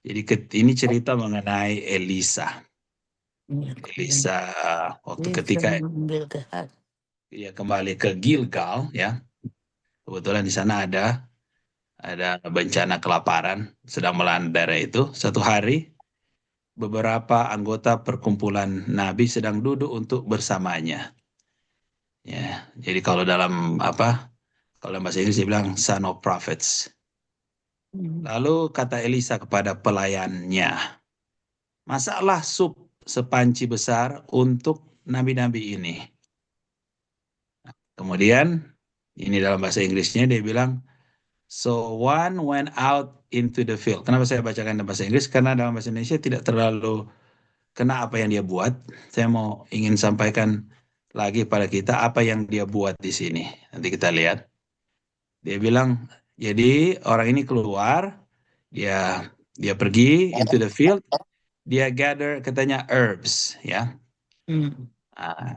Jadi ini cerita mengenai Elisa. Elisa waktu ketika dia kembali ke Gilgal, ya, kebetulan di sana ada bencana kelaparan sedang melanda daerah itu. Satu hari beberapa anggota perkumpulan nabi sedang duduk untuk bersamanya. Ya, jadi kalau dalam kalau bahasa Inggris dia bilang son of prophets. Lalu kata Elisa kepada pelayannya, masaklah sup sepanci besar untuk nabi-nabi ini. Kemudian ini dalam bahasa Inggrisnya dia bilang, so one went out into the field. Kenapa saya bacakan dalam bahasa Inggris? Karena dalam bahasa Indonesia tidak terlalu kena apa yang dia buat. Saya ingin sampaikan lagi pada kita apa yang dia buat di sini. Nanti kita lihat. Dia bilang, jadi orang ini keluar, dia pergi into the field, dia gather katanya herbs, ya.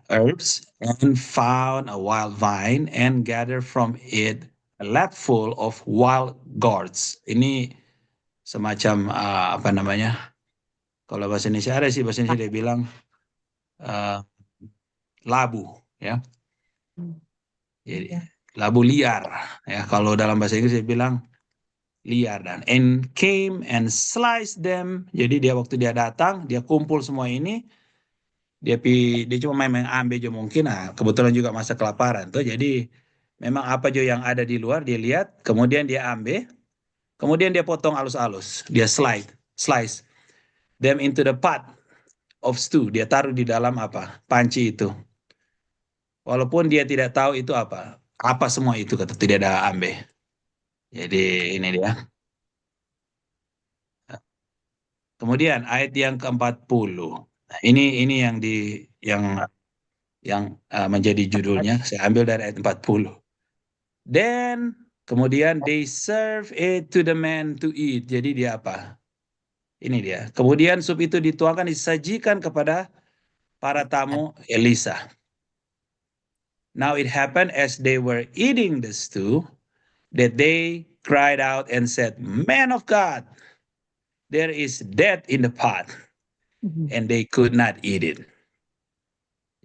Herbs, and found a wild vine and gather from it a lapful of wild gourds. Ini semacam apa namanya? Kalau bahasa Indonesia ada sih, bahasa Indonesia dia bilang labu, ya. Jadi labu liar, ya. Kalau dalam bahasa Inggris dia bilang liar, dan and came and sliced them. Jadi waktu dia datang, dia kumpul semua ini, dia cuma main-main ambil aja mungkin. Nah, kebetulan juga masa kelaparan tuh. Jadi memang apa aja yang ada di luar dia lihat, kemudian dia ambil, kemudian dia potong halus-halus, dia slice them into the pot of stew. Dia taruh di dalam panci itu. Walaupun dia tidak tahu itu apa semua itu, kata tidak ada ambil. Jadi ini dia. Kemudian ayat yang ke-40. Nah, ini yang menjadi judulnya. Saya ambil dari ayat 40. Then kemudian they serve it to the man to eat. Jadi dia apa? Ini dia. Kemudian sup itu dituangkan, disajikan kepada para tamu Elisa. Now it happened as they were eating the stew that they cried out and said, "Man of God, there is death in the pot." And they could not eat it.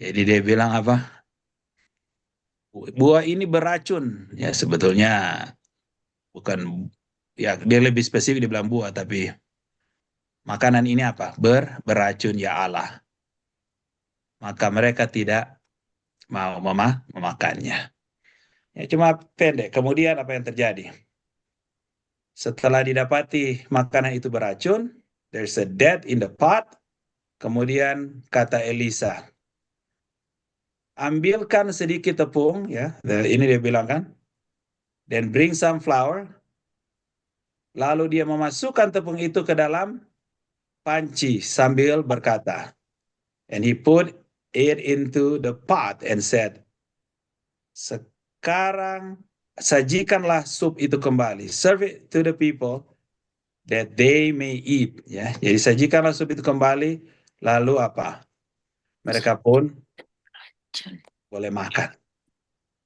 Jadi dia bilang apa? Buah ini beracun. Ya sebetulnya bukan, ya dia lebih spesifik dia bilang buah, tapi makanan ini apa? Beracun ya Allah. Maka mereka tidak mau memakannya. Ya cuma pendek. Kemudian apa yang terjadi? Setelah didapati makanan itu beracun, there's a death in the pot. Kemudian kata Elisa, ambilkan sedikit tepung, ya. Ini dia bilang kan. Then bring some flour. Lalu dia memasukkan tepung itu ke dalam panci sambil berkata, and he put it into the pot and said, sekarang sajikanlah sup itu kembali, serve it to the people that they may eat. Ya, jadi sajikanlah sup itu kembali, lalu apa? Mereka pun boleh makan.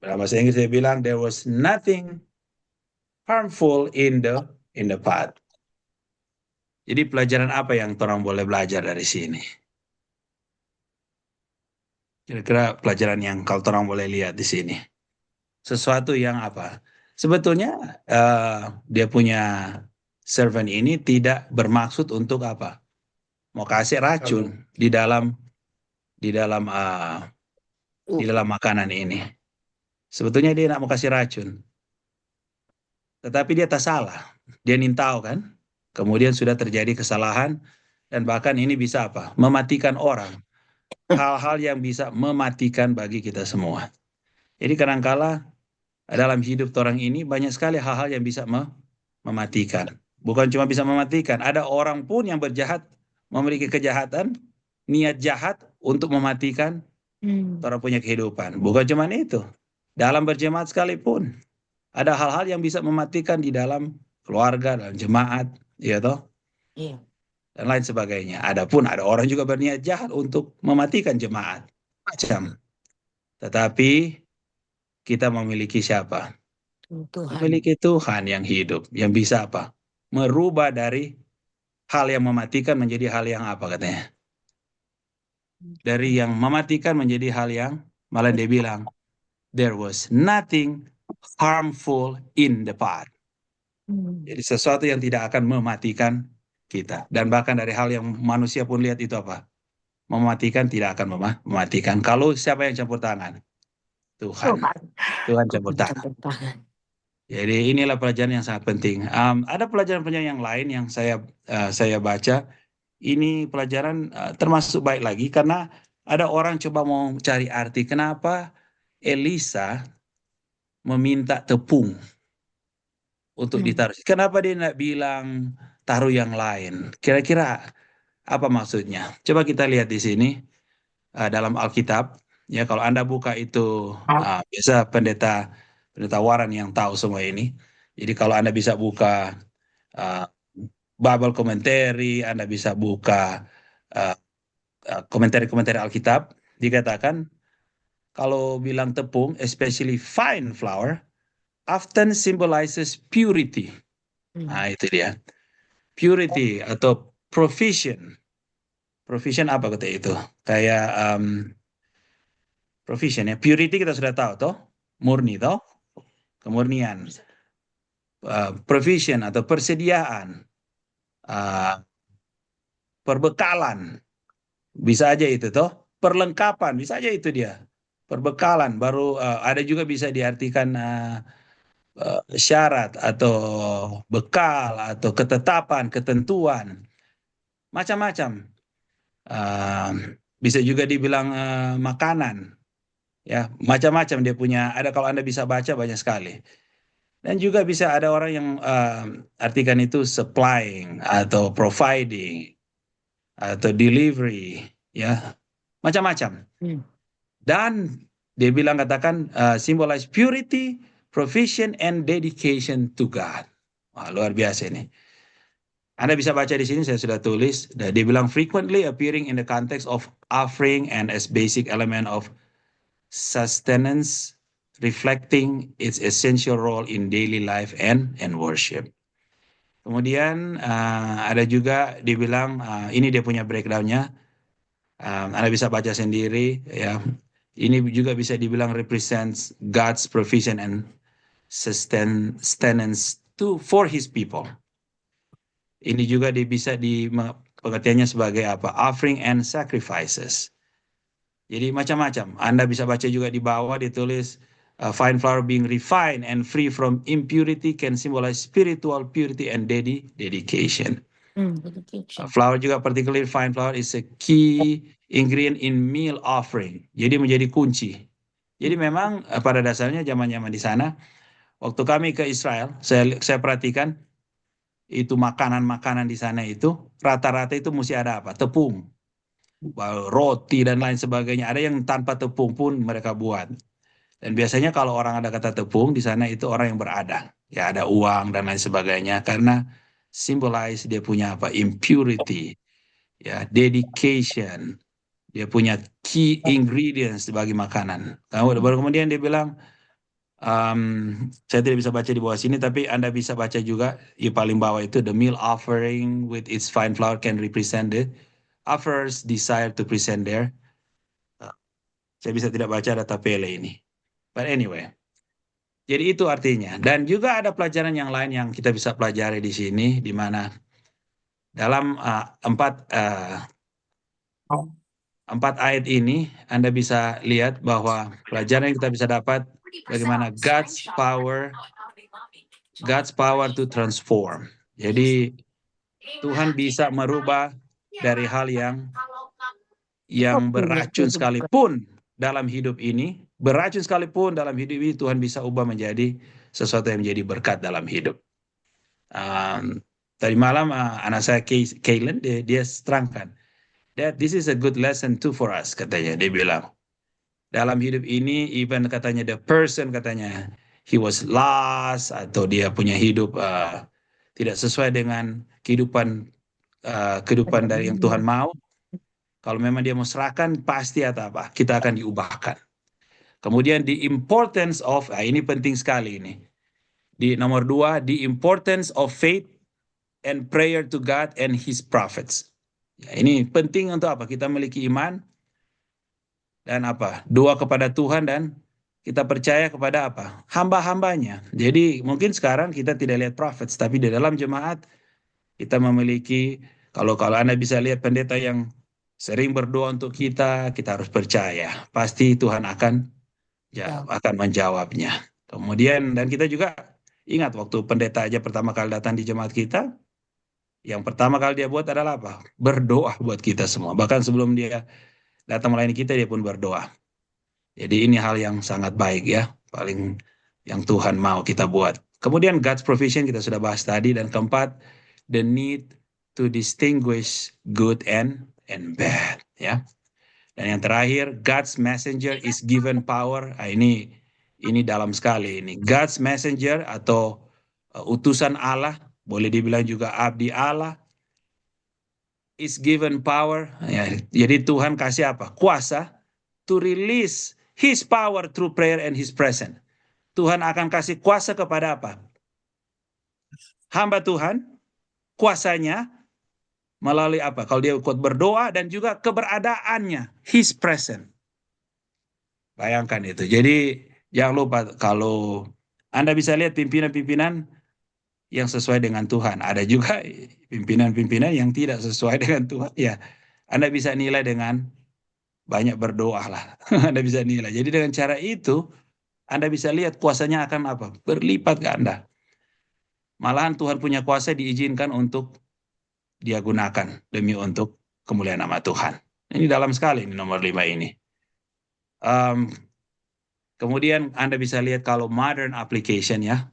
Dalam bahasa Inggris dia bilang there was nothing harmful in the pot. Jadi pelajaran apa yang orang boleh belajar dari sini? Kira-kira pelajaran yang kalau orang boleh lihat di sini. Sesuatu yang apa? Sebetulnya dia punya servant ini tidak bermaksud untuk apa? Mau kasih racun di dalam makanan ini. Sebetulnya dia nak mau kasih racun. Tetapi dia tak salah. Dia nintau kan? Kemudian sudah terjadi kesalahan dan bahkan ini bisa apa? Mematikan orang. Hal-hal yang bisa mematikan bagi kita semua. Jadi kadangkala dalam hidup orang ini banyak sekali hal-hal yang bisa mematikan. Bukan cuma bisa mematikan, ada orang pun yang berjahat, memiliki kejahatan, niat jahat untuk mematikan orang punya kehidupan. Bukan cuma itu. Dalam berjemaat sekalipun, ada hal-hal yang bisa mematikan di dalam keluarga, dalam jemaat, ya toh? Iya. Dan lain sebagainya. Adapun ada orang juga berniat jahat untuk mematikan jemaat. Macam. Tetapi kita memiliki siapa? Tuhan. Memiliki Tuhan yang hidup, yang bisa apa? Merubah dari hal yang mematikan menjadi hal yang apa katanya? Dari yang mematikan menjadi hal yang, malah dia bilang, there was nothing harmful in the pot. Jadi sesuatu yang tidak akan mematikan kita. Dan bahkan dari hal yang manusia pun lihat itu apa? Mematikan, tidak akan mematikan. Kalau siapa yang campur tangan? Tuhan. Tuhan campur tangan. Jadi inilah pelajaran yang sangat penting. Ada pelajaran-pelajaran yang lain yang saya baca. Ini pelajaran termasuk baik lagi karena ada orang coba mau cari arti kenapa Elisa meminta tepung untuk ditaruh. Kenapa dia tidak bilang taruh yang lain? Kira-kira apa maksudnya? Coba kita lihat di sini dalam Alkitab. Ya, kalau Anda buka itu biasa pendeta Warren yang tahu semua ini. Jadi kalau Anda bisa buka uh, Bible Commentary, Anda bisa buka komentari-komentari Alkitab, dikatakan kalau bilang tepung, especially fine flour, often symbolizes purity. Nah, itu dia. Purity atau provision. Provision apa kata itu? Kayak provision ya. Purity kita sudah tahu toh, murni toh, kemurnian. Provision atau persediaan, perbekalan, bisa aja itu toh. Perlengkapan, bisa aja itu dia. Perbekalan, baru ada juga bisa diartikan syarat atau bekal atau ketetapan, ketentuan, macam-macam. Bisa juga dibilang makanan, ya macam-macam dia punya. Ada kalau Anda bisa baca banyak sekali. Dan juga bisa ada orang yang artikan itu supplying atau providing atau delivery, ya macam-macam. Dan dia bilang katakan symbolize purity, provision, and dedication to God. Wah, luar biasa ini. Anda bisa baca di sini, saya sudah tulis. Dia bilang frequently appearing in the context of offering and as basic element of sustenance, reflecting its essential role in daily life and worship. Kemudian ada juga dibilang ini dia punya breakdownnya. Anda bisa baca sendiri ya. Ini juga bisa dibilang represents God's provision and sustenance for His people. Ini juga bisa pengertiannya sebagai apa? Offering and sacrifices. Jadi macam-macam. Anda bisa baca juga di bawah ditulis fine flour being refined and free from impurity can symbolize spiritual purity and dedication. Flour juga, particularly fine flour, is a key ingredient in meal offering. Jadi menjadi kunci. Jadi memang pada dasarnya zaman-zaman di sana, waktu kami ke Israel, saya perhatikan itu makanan-makanan di sana itu rata-rata itu mesti ada apa? Tepung, roti dan lain sebagainya. Ada yang tanpa tepung pun mereka buat. Dan biasanya kalau orang ada kata tepung di sana itu orang yang berada, ya ada uang dan lain sebagainya karena symbolize dia punya apa? Impurity, ya dedication. Dia punya key ingredients bagi makanan. Baru kemudian dia bilang saya tidak bisa baca di bawah sini, tapi Anda bisa baca juga di paling bawah itu the meal offering with its fine flour can represent the offerer's desire to present there. Saya bisa tidak baca data Pele ini. But anyway, jadi itu artinya. Dan juga ada pelajaran yang lain yang kita bisa pelajari di sini, di mana dalam empat ayat ini Anda bisa lihat bahwa pelajaran yang kita bisa dapat bagaimana God's power to transform. Jadi Tuhan bisa merubah dari hal yang beracun sekalipun dalam hidup ini, Tuhan bisa ubah menjadi sesuatu yang menjadi berkat dalam hidup. Tadi malam anak saya Kaylin dia terangkan that this is a good lesson too for us, katanya. Dia bilang dalam hidup ini, even katanya the person katanya he was lost atau dia punya hidup tidak sesuai dengan kehidupan dari yang Tuhan mau. Kalau memang dia mau serahkan, pasti atau apa, kita akan diubahkan. Kemudian the importance of, ini penting sekali ini. Di nomor 2, the importance of faith and prayer to God and His prophets. Ya, ini penting untuk apa? Kita memiliki iman dan apa? Doa kepada Tuhan dan kita percaya kepada apa? Hamba-hambanya. Jadi mungkin sekarang kita tidak lihat prophets, tapi di dalam jemaat kita memiliki, kalau Anda bisa lihat pendeta yang sering berdoa untuk kita harus percaya. Pasti Tuhan akan menjawabnya. Kemudian, dan kita juga ingat waktu pendeta aja pertama kali datang di jemaat kita, yang pertama kali dia buat adalah apa? Berdoa buat kita semua. Bahkan sebelum dia datang melayani kita, dia pun berdoa. Jadi ini hal yang sangat baik ya, paling yang Tuhan mau kita buat. Kemudian God's provision kita sudah bahas tadi, dan keempat, the need to distinguish good and bad ya. Dan yang terakhir, God's messenger is given power. Ini dalam sekali ini. God's messenger atau utusan Allah, boleh dibilang juga abdi Allah, is given power. Ya, jadi Tuhan kasih apa? Kuasa to release His power through prayer and His presence. Tuhan akan kasih kuasa kepada apa? Hamba Tuhan, kuasanya melalui apa? Kalau dia ikut berdoa dan juga keberadaannya, His presence. Bayangkan itu. Jadi jangan lupa, kalau Anda bisa lihat pimpinan-pimpinan yang sesuai dengan Tuhan. Ada juga pimpinan-pimpinan yang tidak sesuai dengan Tuhan. Ya, Anda bisa nilai dengan banyak berdoa lah. Anda bisa nilai. Jadi dengan cara itu, Anda bisa lihat kuasanya akan apa? Berlipat ke Anda. Malahan Tuhan punya kuasa diizinkan untuk dia gunakan demi untuk kemuliaan nama Tuhan. Ini dalam sekali ini nomor 5 ini. Kemudian Anda bisa lihat kalau modern application ya,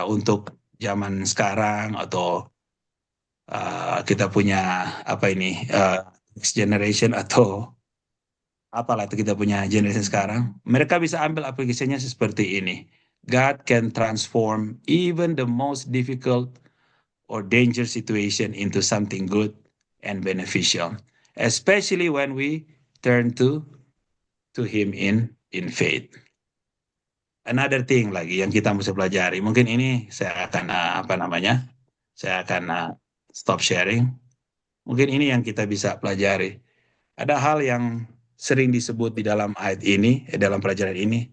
untuk zaman sekarang atau kita punya apa ini, next generation atau apalah itu kita punya generation sekarang, mereka bisa ambil aplikasinya seperti ini. God can transform even the most difficult or dangerous situation into something good and beneficial, especially when we turn to Him in faith. Another thing lagi yang kita mesti pelajari, mungkin ini saya akan saya akan stop sharing. Mungkin ini yang kita bisa pelajari. Ada hal yang sering disebut di dalam ayat ini, dalam pelajaran ini,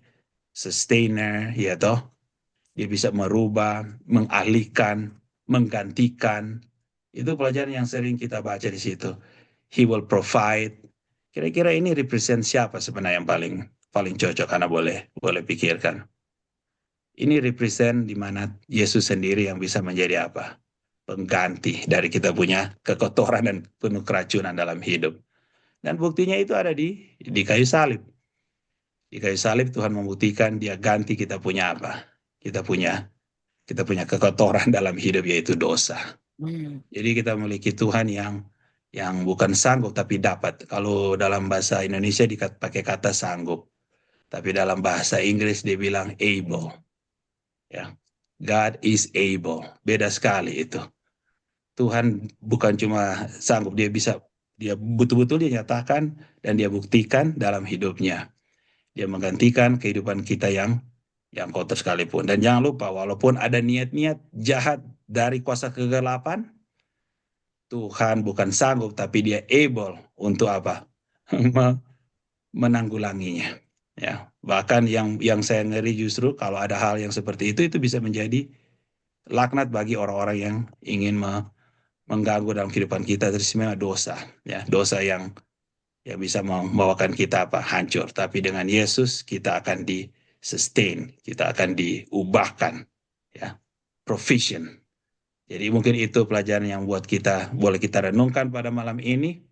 sustainer, ya toh. Dia bisa merubah, mengalihkan, menggantikan. Itu pelajaran yang sering kita baca di situ. He will provide. Kira-kira ini represent siapa sebenarnya yang paling cocok? Karena boleh pikirkan. Ini represent di mana Yesus sendiri yang bisa menjadi apa? Pengganti dari kita punya kekotoran dan penuh keracunan dalam hidup. Dan buktinya itu ada di kayu salib. Di kayu salib Tuhan membuktikan dia ganti kita punya apa? Kita punya kekotoran dalam hidup, yaitu dosa. Jadi kita memiliki Tuhan yang bukan sanggup tapi dapat. Kalau dalam bahasa Indonesia pakai kata sanggup, tapi dalam bahasa Inggris dia bilang able. Ya, God is able. Beda sekali itu. Tuhan bukan cuma sanggup, dia betul-betul dia nyatakan dan dia buktikan dalam hidupnya. Dia menggantikan kehidupan kita yang kotor sekalipun. Dan jangan lupa, walaupun ada niat-niat jahat dari kuasa kegelapan, Tuhan bukan sanggup, tapi dia able untuk apa? Menanggulanginya. Ya, bahkan yang saya ngeri justru kalau ada hal yang seperti itu bisa menjadi laknat bagi orang-orang yang ingin mengganggu dalam kehidupan kita. Dari semua dosa, ya, dosa yang bisa membawakan kita hancur. Tapi dengan Yesus kita akan di-sustain, kita akan diubahkan, ya, provision. Jadi mungkin itu pelajaran yang boleh kita renungkan pada malam ini.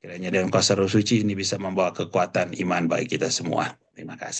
Kiranya dengan kuasa Roh Suci ini bisa membawa kekuatan iman bagi kita semua. Terima kasih.